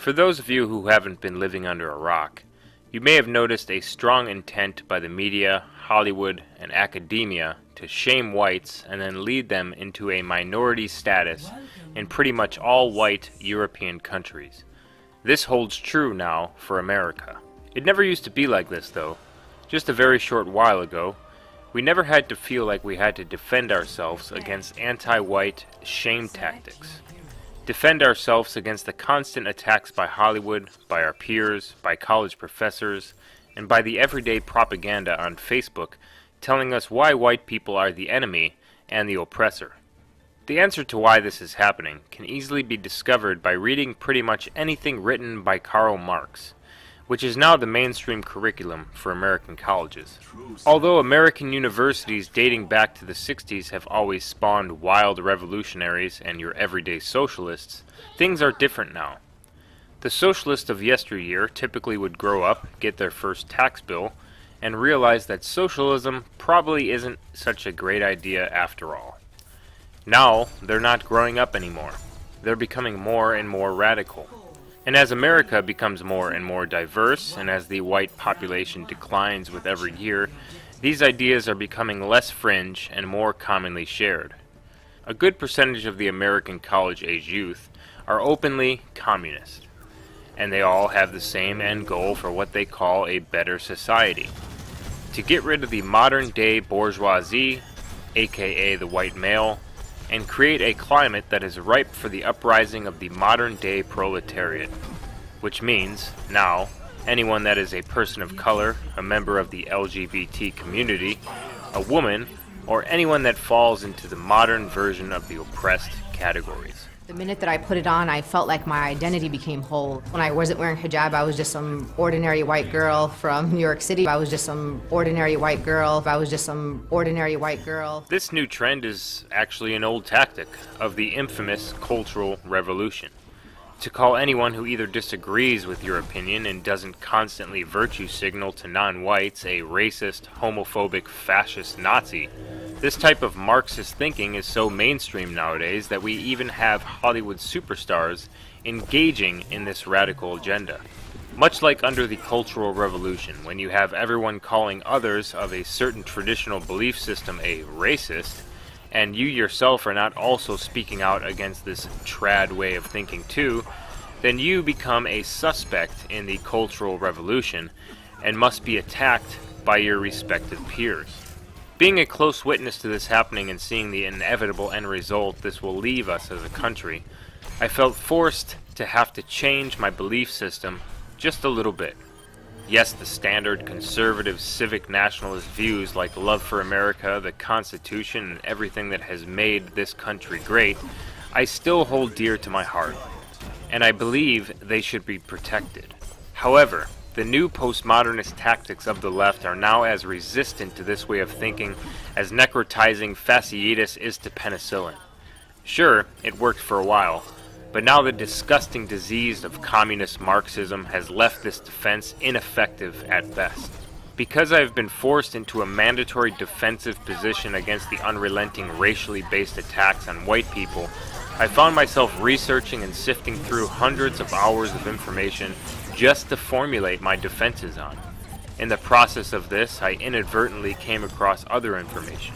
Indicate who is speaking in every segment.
Speaker 1: For those of you who haven't been living under a rock, you may have noticed a strong intent by the media, Hollywood, and academia to shame whites and then lead them into a minority status in pretty much all white European countries. This holds true now for America. It never used to be like this though. Just a very short while ago, we never had to feel like we had to defend ourselves against anti-white shame tactics. Defend ourselves against the constant attacks by Hollywood, by our peers, by college professors, and by the everyday propaganda on Facebook telling us why white people are the enemy and the oppressor. The answer to why this is happening can easily be discovered by reading pretty much anything written by Karl Marx, which is now the mainstream curriculum for American colleges. Although American universities dating back to the 60s have always spawned wild revolutionaries and your everyday socialists, things are different now. The socialists of yesteryear typically would grow up, get their first tax bill, and realize that socialism probably isn't such a great idea after all. Now, they're not growing up anymore. They're becoming more and more radical. And as America becomes more and more diverse, and as the white population declines with every year, these ideas are becoming less fringe and more commonly shared. A good percentage of the American college-age youth are openly communist, and they all have the same end goal for what they call a better society: to get rid of the modern-day bourgeoisie, aka the white male, and create a climate that is ripe for the uprising of the modern-day proletariat, which means, now, anyone that is a person of color, a member of the LGBT community, a woman, or anyone that falls into the modern version of the oppressed categories.
Speaker 2: The minute that I put it on, I felt like my identity became whole. When I wasn't wearing hijab, I was just some ordinary white girl from New York City. I was just some ordinary white girl. I was just some ordinary white girl.
Speaker 1: This new trend is actually an old tactic of the infamous cultural revolution: to call anyone who either disagrees with your opinion and doesn't constantly virtue signal to non-whites a racist, homophobic, fascist Nazi. This type of Marxist thinking is so mainstream nowadays that we even have Hollywood superstars engaging in this radical agenda. Much like under the Cultural Revolution, when you have everyone calling others of a certain traditional belief system a racist, and you yourself are not also speaking out against this trad way of thinking too, then you become a suspect in the Cultural Revolution and must be attacked by your respective peers. Being a close witness to this happening and seeing the inevitable end result this will leave us as a country, I felt forced to have to change my belief system just a little bit. Yes, the standard conservative civic nationalist views like love for America, the Constitution, and everything that has made this country great, I still hold dear to my heart, and I believe they should be protected. However, the new postmodernist tactics of the left are now as resistant to this way of thinking as necrotizing fasciitis is to penicillin. Sure, it worked for a while, but now the disgusting disease of communist Marxism has left this defense ineffective at best. Because I have been forced into a mandatory defensive position against the unrelenting racially based attacks on white people, I found myself researching and sifting through hundreds of hours of information just to formulate my defenses on. In the process of this, I inadvertently came across other information.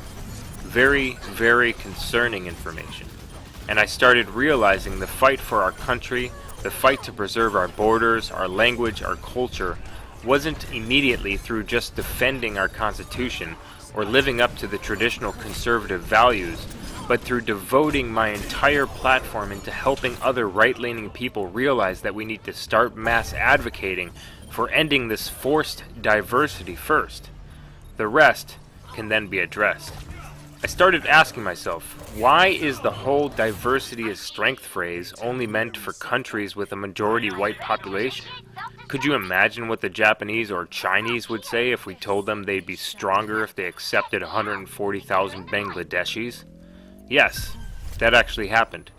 Speaker 1: Very, very concerning information. And I started realizing the fight for our country, the fight to preserve our borders, our language, our culture, wasn't immediately through just defending our Constitution or living up to the traditional conservative values, but through devoting my entire platform into helping other right-leaning people realize that we need to start mass advocating for ending this forced diversity first. The rest can then be addressed. I started asking myself, why is the whole diversity is strength phrase only meant for countries with a majority white population? Could you imagine what the Japanese or Chinese would say if we told them they'd be stronger if they accepted 140,000 Bangladeshis? Yes, that actually happened.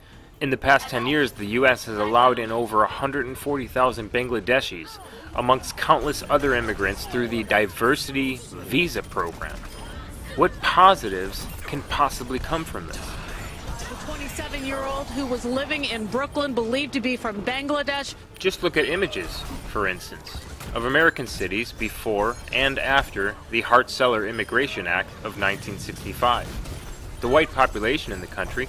Speaker 1: In the past 10 years, the U.S. has allowed in over 140,000 Bangladeshis, amongst countless other immigrants through the Diversity Visa Program. What positives can possibly come from this?
Speaker 3: 27-year-old who was living in Brooklyn, believed to be from Bangladesh.
Speaker 1: Just look at images, for instance, of American cities before and after the Hart-Celler Immigration Act of 1965. The white population in the country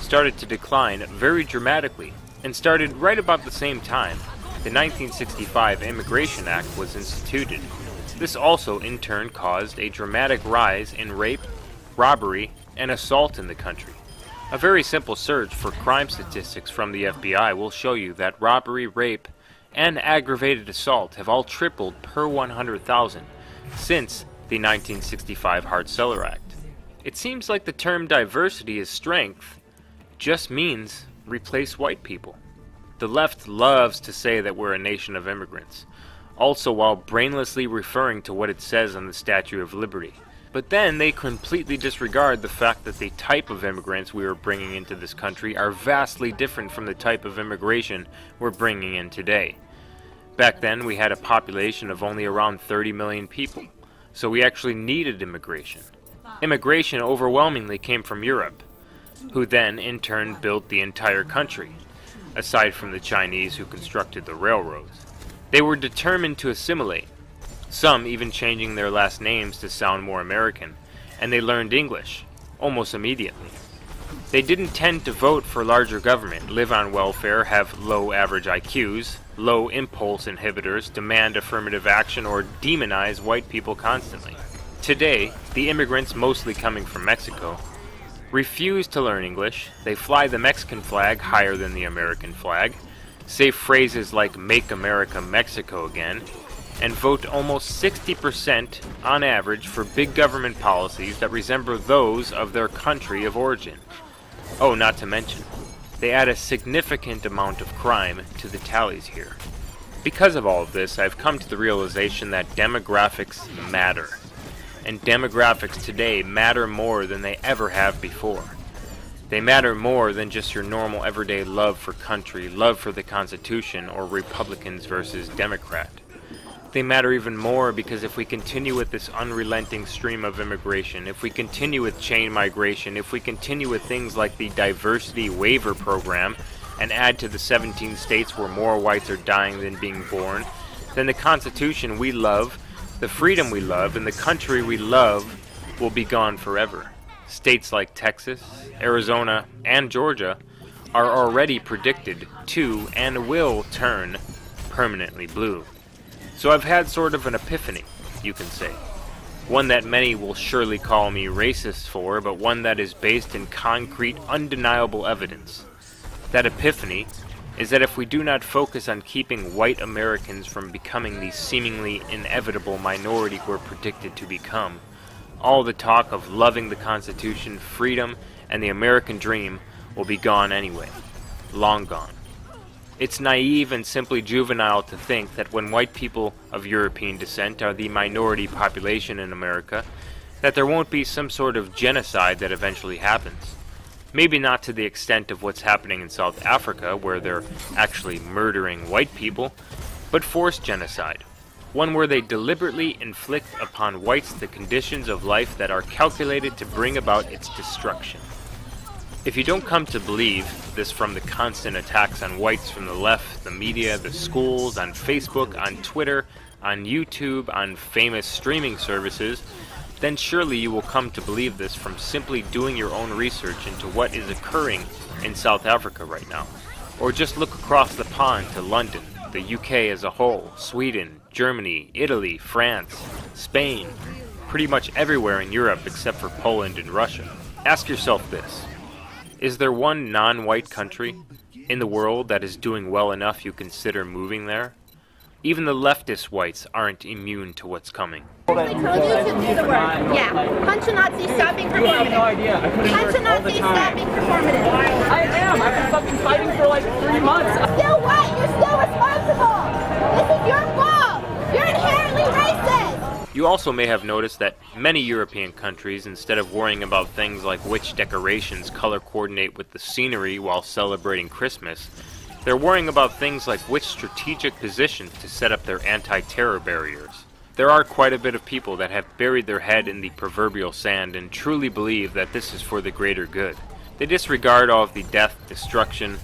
Speaker 1: started to decline very dramatically and started right about the same time the 1965 Immigration Act was instituted. This also in turn caused a dramatic rise in rape, robbery, and assault in the country. A very simple search for crime statistics from the FBI will show you that robbery, rape, and aggravated assault have all tripled per 100,000 since the 1965 Hart-Celler Act. It seems like the term diversity is strength just means replace white people. The left loves to say that we're a nation of immigrants, also while brainlessly referring to what it says on the Statue of Liberty. But then they completely disregard the fact that the type of immigrants we are bringing into this country are vastly different from the type of immigration we're bringing in today. Back then we had a population of only around 30 million people, so we actually needed immigration. Immigration overwhelmingly came from Europe, who then in turn built the entire country, aside from the Chinese who constructed the railroads. They were determined to assimilate, some even changing their last names to sound more American, and they learned English, almost immediately. They didn't tend to vote for larger government, live on welfare, have low average IQs, low impulse inhibitors, demand affirmative action, or demonize white people constantly. Today, the immigrants, mostly coming from Mexico, refuse to learn English. They fly the Mexican flag higher than the American flag, say phrases like "Make America Mexico Again," and vote almost 60% on average for big government policies that resemble those of their country of origin. Oh, not to mention, they add a significant amount of crime to the tallies here. Because of all of this, I've come to the realization that demographics matter. And demographics today matter more than they ever have before. They matter more than just your normal everyday love for country, love for the Constitution, or Republicans versus Democrat. They matter even more because if we continue with this unrelenting stream of immigration, if we continue with chain migration, if we continue with things like the diversity waiver program and add to the 17 states where more whites are dying than being born, then the Constitution we love, the freedom we love, and the country we love will be gone forever. States like Texas, Arizona, and Georgia are already predicted to and will turn permanently blue. So I've had sort of an epiphany, you can say. One that many will surely call me racist for, but one that is based in concrete, undeniable evidence. That epiphany is that if we do not focus on keeping white Americans from becoming the seemingly inevitable minority we're predicted to become, all the talk of loving the Constitution, freedom, and the American dream will be gone anyway. Long gone. It's naive and simply juvenile to think that when white people of European descent are the minority population in America, that there won't be some sort of genocide that eventually happens. Maybe not to the extent of what's happening in South Africa, where they're actually murdering white people, but forced genocide. One where they deliberately inflict upon whites the conditions of life that are calculated to bring about its destruction. If you don't come to believe this from the constant attacks on whites from the left, the media, the schools, on Facebook, on Twitter, on YouTube, on famous streaming services, then surely you will come to believe this from simply doing your own research into what is occurring in South Africa right now. Or just look across the pond to London, the UK as a whole, Sweden, Germany, Italy, France, Spain, pretty much everywhere in Europe except for Poland and Russia. Ask yourself this. Is there one non-white country in the world that is doing well enough you consider moving there? Even the leftist whites aren't immune to what's coming.
Speaker 4: I told you to do the work. Yeah. Punch a Nazi, stop being performative.
Speaker 5: You have no idea. I put in
Speaker 4: Punch a
Speaker 5: work all the
Speaker 4: Nazi,
Speaker 5: time.
Speaker 4: stop being performative.
Speaker 5: I am. I've been fucking fighting for like 3 months.
Speaker 4: Still what? You're still responsible. This is your fault. You're inherently racist.
Speaker 1: You also may have noticed that many European countries, instead of worrying about things like which decorations color coordinate with the scenery while celebrating Christmas, they're worrying about things like which strategic positions to set up their anti-terror barriers. There are quite a bit of people that have buried their head in the proverbial sand and truly believe that this is for the greater good. They disregard all of the death, destruction,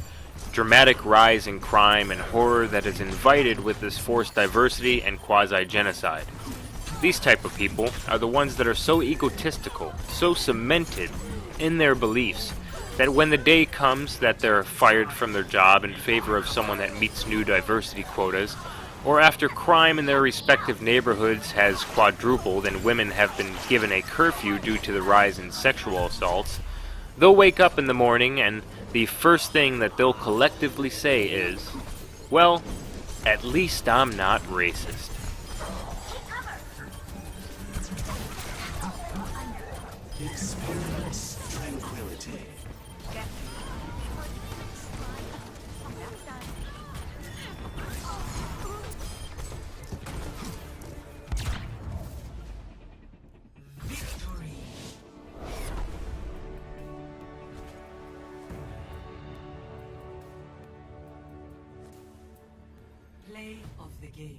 Speaker 1: dramatic rise in crime, and horror that is invited with this forced diversity and quasi-genocide. These type of people are the ones that are so egotistical, so cemented in their beliefs, that when the day comes that they're fired from their job in favor of someone that meets new diversity quotas, or after crime in their respective neighborhoods has quadrupled and women have been given a curfew due to the rise in sexual assaults, they'll wake up in the morning and the first thing that they'll collectively say is, well, at least I'm not racist.
Speaker 6: Experience tranquility. Victory. Play of the game.